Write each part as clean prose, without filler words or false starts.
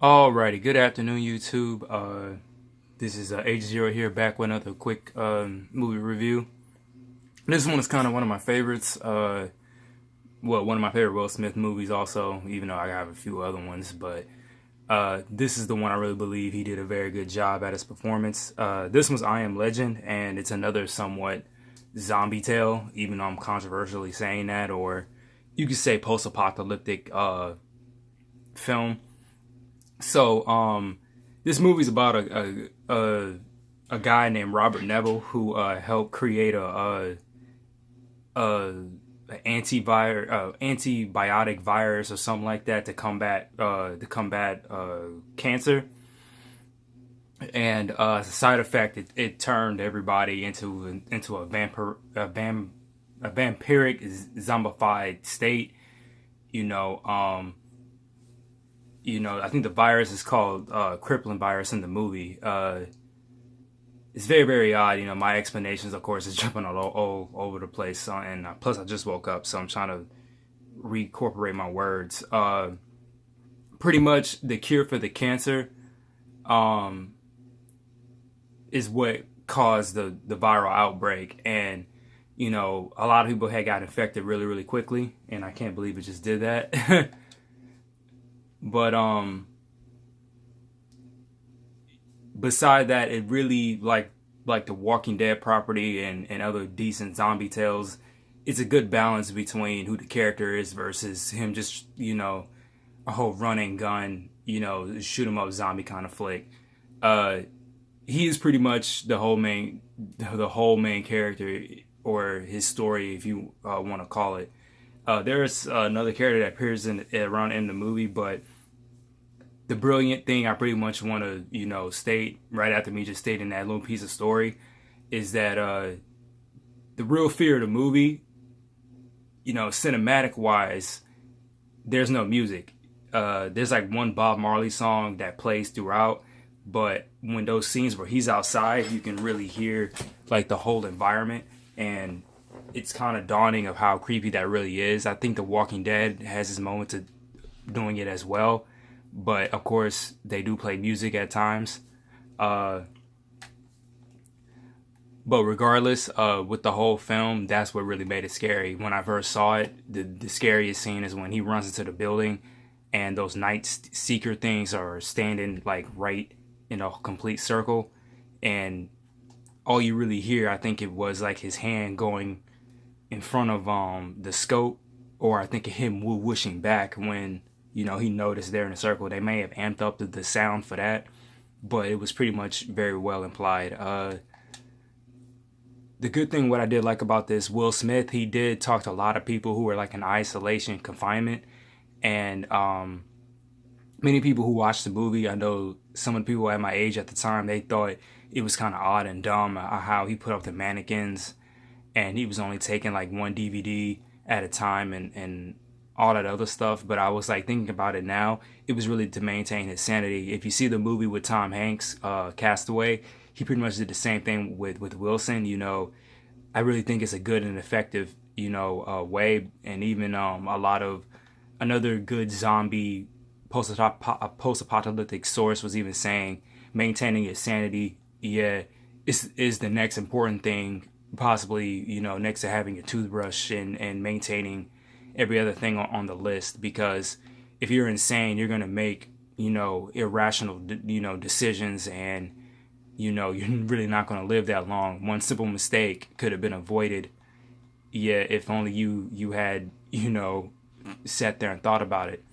Alrighty, good afternoon, YouTube. This is H0 here, back with another quick movie review. This one is kind of one of my favorites. One of my favorite Will Smith movies, also, even though I have a few other ones. But this is the one I really believe he did a very good job at his performance. This was I Am Legend, and it's another somewhat zombie tale, even though I'm controversially saying that, or you could say post-apocalyptic film. So, this movie's about a guy named Robert Neville who helped create a antibiotic virus or something like that to combat cancer. And as a side effect, it turned everybody into a vampiric zombified state. I think the virus is called crippling virus in the movie. It's very, very odd. My explanations, of course, is jumping all over the place. And plus, I just woke up, so I'm trying to reincorporate my words. Pretty much, the cure for the cancer is what caused the viral outbreak. And, a lot of people had got infected really, really quickly. And I can't believe it just did that. But beside that, it really like the Walking Dead property and other decent zombie tales. It's a good balance between who the character is versus him just a whole run and gun shoot 'em up zombie kind of flick. He is pretty much the whole main character, or his story, if you want to call it. There's another character that appears around in the movie, but the brilliant thing I pretty much want to, state right after me just stating that little piece of story is that the real fear of the movie, cinematic wise, there's no music. There's like one Bob Marley song that plays throughout, but when those scenes where he's outside, you can really hear like the whole environment, and it's kind of daunting of how creepy that really is. I think The Walking Dead has its moments of doing it as well, but of course they do play music at times. But regardless, with the whole film, that's what really made it scary. When I first saw it, the scariest scene is when he runs into the building and those night seeker things are standing like right in a complete circle, and all you really hear, I think it was like his hand going in front of the scope, or I think of him whooshing back when he noticed they're in a circle. They may have amped up the sound for that, but it was pretty much very well implied. The good thing, what I did like about this, Will Smith, he did talk to a lot of people who were like in isolation confinement, and many people who watched the movie, I know some of the people at my age at the time, they thought it was kind of odd and dumb how he put up the mannequins and he was only taking like one DVD at a time and all that other stuff. But I was like thinking about it now, it was really to maintain his sanity. If you see the movie with Tom Hanks, Castaway, he pretty much did the same thing with Wilson. I really think it's a good and effective way. And even a lot of another good zombie post-apocalyptic source was even saying maintaining your sanity, is the next important thing, possibly, next to having a toothbrush and maintaining every other thing on the list. Because if you're insane, you're going to make, irrational, decisions, and, you're really not going to live that long. One simple mistake could have been avoided. If only you had, sat there and thought about it.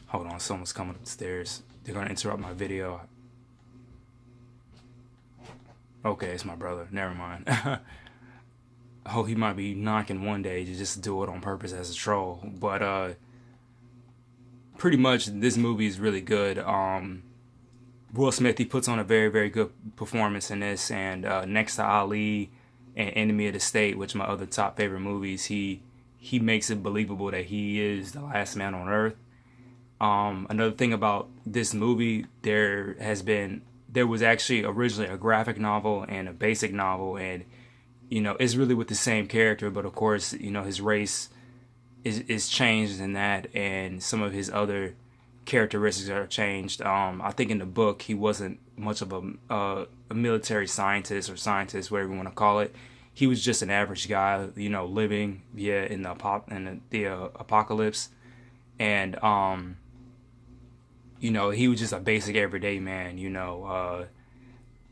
Hold on, someone's coming up the stairs. They're gonna interrupt my video. Okay, it's my brother. Never mind. Oh, he might be knocking one day to just do it on purpose as a troll. But pretty much this movie is really good. Will Smith, he puts on a very, very good performance in this, and next to Ali and Enemy of the State, which are my other top favorite movies, he makes it believable that he is the last man on earth. Another thing about this movie, there was actually originally a graphic novel and a basic novel, and it's really with the same character, but of course his race is changed in that, and some of his other characteristics are changed. I think in the book he wasn't much of a military scientist or scientist, whatever you want to call it. He was just an average guy, living in the apocalypse, and he was just a basic everyday man.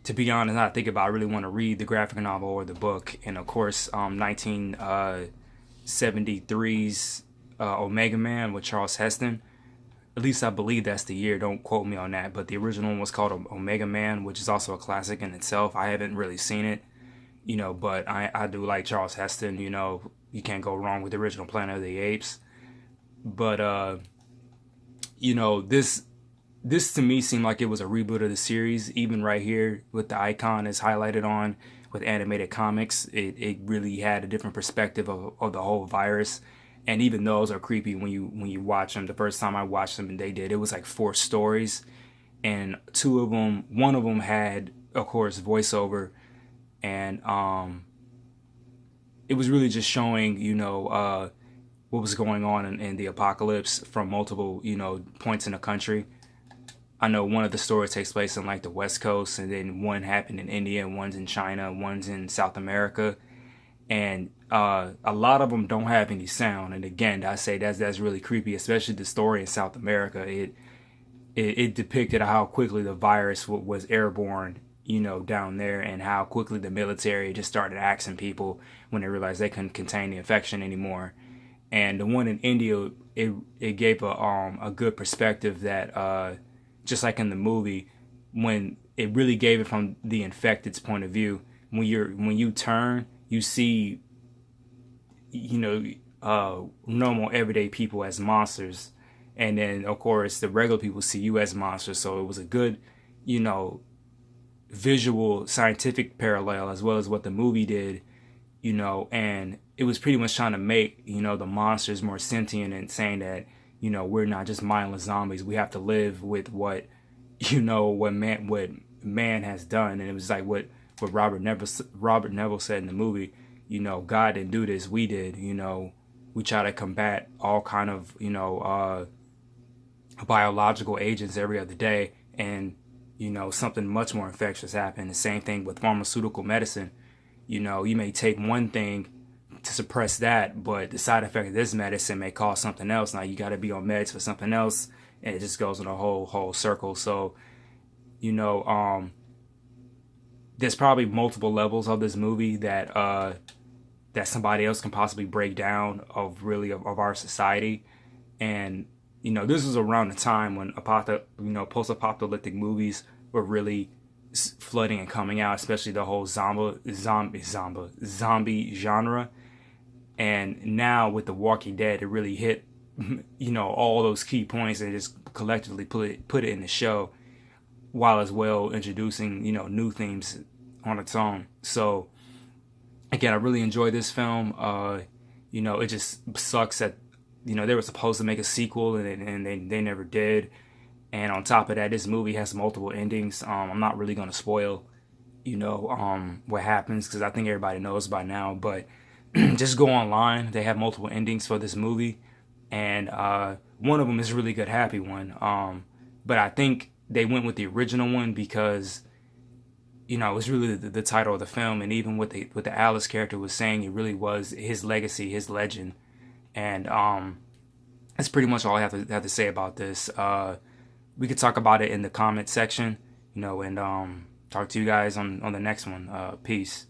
To be honest, now I think about, I really want to read the graphic novel or the book, and of course, 1973's Omega Man with Charles Heston. At least I believe that's the year. Don't quote me on that. But the original one was called Omega Man, which is also a classic in itself. I haven't really seen it, but I do like Charles Heston. You can't go wrong with the original Planet of the Apes. But, this to me seemed like it was a reboot of the series. Even right here with the icon is highlighted on with animated comics, it really had a different perspective of the whole virus. And even those are creepy when you watch them. The first time I watched them, and it was like 4 stories, and one of them had, of course, voiceover, and it was really just showing what was going on in the apocalypse from multiple points in the country. I know one of the stories takes place in like the West Coast, and then one happened in India, and one's in China, and one's in South America. And a lot of them don't have any sound. And again, I say that's really creepy, especially the story in South America. It depicted how quickly the virus was airborne, down there, and how quickly the military just started axing people when they realized they couldn't contain the infection anymore. And the one in India, it gave a good perspective that just like in the movie, when it really gave it from the infected's point of view. When you turn, you see, normal everyday people as monsters, and then of course the regular people see you as monsters. So it was a good, visual scientific parallel, as well as what the movie did, and it was pretty much trying to make the monsters more sentient, and saying that we're not just mindless zombies. We have to live with what man has done. And it was like what Robert Neville said in the movie. God didn't do this, we did. We try to combat all kind of biological agents every other day, and something much more infectious happened. The same thing with pharmaceutical medicine. You may take one thing to suppress that, but the side effect of this medicine may cause something else. Now you got to be on meds for something else, and it just goes in a whole circle. So there's probably multiple levels of this movie that somebody else can possibly break down of our society. And this was around the time when post-apocalyptic movies were really flooding and coming out, especially the whole zombie genre. And now with The Walking Dead, it really hit, all those key points, and just collectively put it in the show, while as well introducing, new themes on its own. So again, I really enjoyed this film. It just sucks that, they were supposed to make a sequel, and they never did. And on top of that, this movie has multiple endings. I'm not really going to spoil, what happens, because I think everybody knows by now. But just go online. They have multiple endings for this movie. And one of them is a really good, happy one. But I think they went with the original one because, it was really the title of the film. And even what the Alice character was saying, it really was his legacy, his legend. And that's pretty much all I have to say about this. We could talk about it in the comment section, and talk to you guys on the next one. Peace.